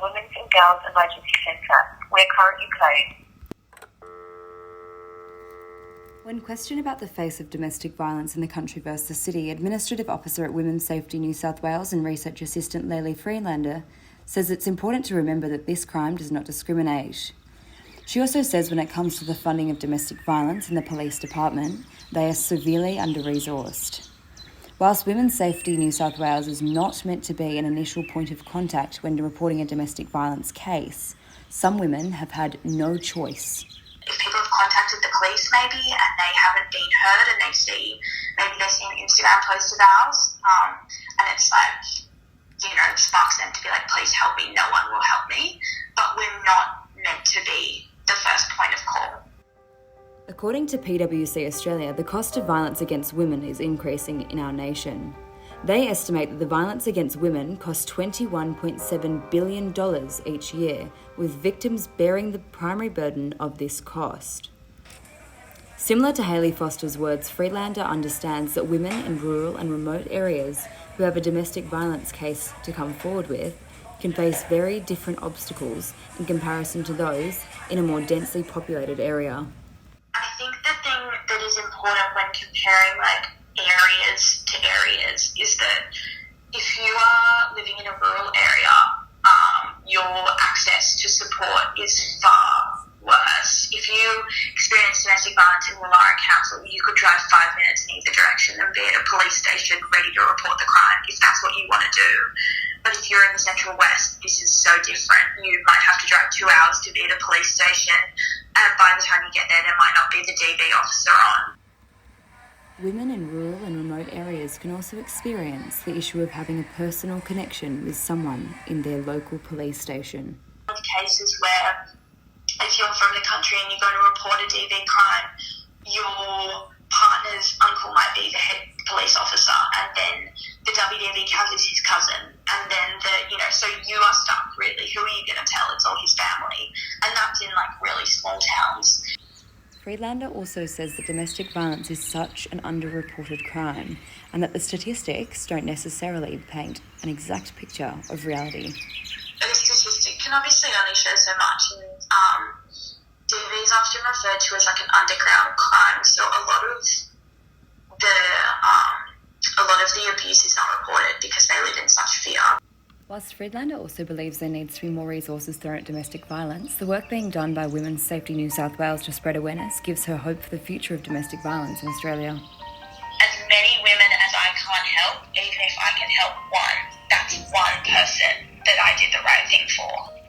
Women's and Girls Emergency Centre, where currently closed. When questioned about the face of domestic violence in the country versus the city, Administrative Officer at Women's Safety New South Wales and Research Assistant Leili Friedlander says it's important to remember that this crime does not discriminate. She also says when it comes to the funding of domestic violence in the police department, they are severely under-resourced. Whilst Women's Safety New South Wales is not meant to be an initial point of contact when reporting a domestic violence case, some women have had no choice. If people have contacted the police maybe and they haven't been heard and they've seen an Instagram post of ours and it's like, it sparks them to be like, please help me, no one will help me. But we're not meant to be the first point of call. According to PwC Australia, the cost of violence against women is increasing in our nation. They estimate that the violence against women costs $21.7 billion each year, with victims bearing the primary burden of this cost. Similar to Hayley Foster's words, Friedlander understands that women in rural and remote areas who have a domestic violence case to come forward with can face very different obstacles in comparison to those in a more densely populated area. I think the thing that is important when comparing areas to areas is that if you are living in a rural area, your access to support is far worse. If you experience domestic violence in Woollahra Council, you could drive 5 minutes in either direction and be at a police station ready to report the crime if that's what you want to do. But if you're in the Central West, this is so different. You might have to drive 2 hours to be at a police station, and by the time you get there might not be the DV officer on. Women in rural and remote areas can also experience the issue of having a personal connection with someone in their local police station. Cases where if you're from the country and you're going to report a DV crime, your partner's uncle might be the head police officer, and then the WDV cousin is his cousin, and then so you are stuck really. Who are you going to tell? It's all his family, and that's in really small towns. Friedlander also says that domestic violence is such an underreported crime and that the statistics don't necessarily paint an exact picture of reality. A statistic can obviously only show so much, and DV is often referred to as an underground crime, so a lot of the abuse is not reported because they live in such fear. Whilst Friedlander also believes there needs to be more resources thrown at domestic violence, the work being done by Women's Safety New South Wales to spread awareness gives her hope for the future of domestic violence in Australia. As many women as I can't help, even if I can help one, that's one person that I did the right thing for.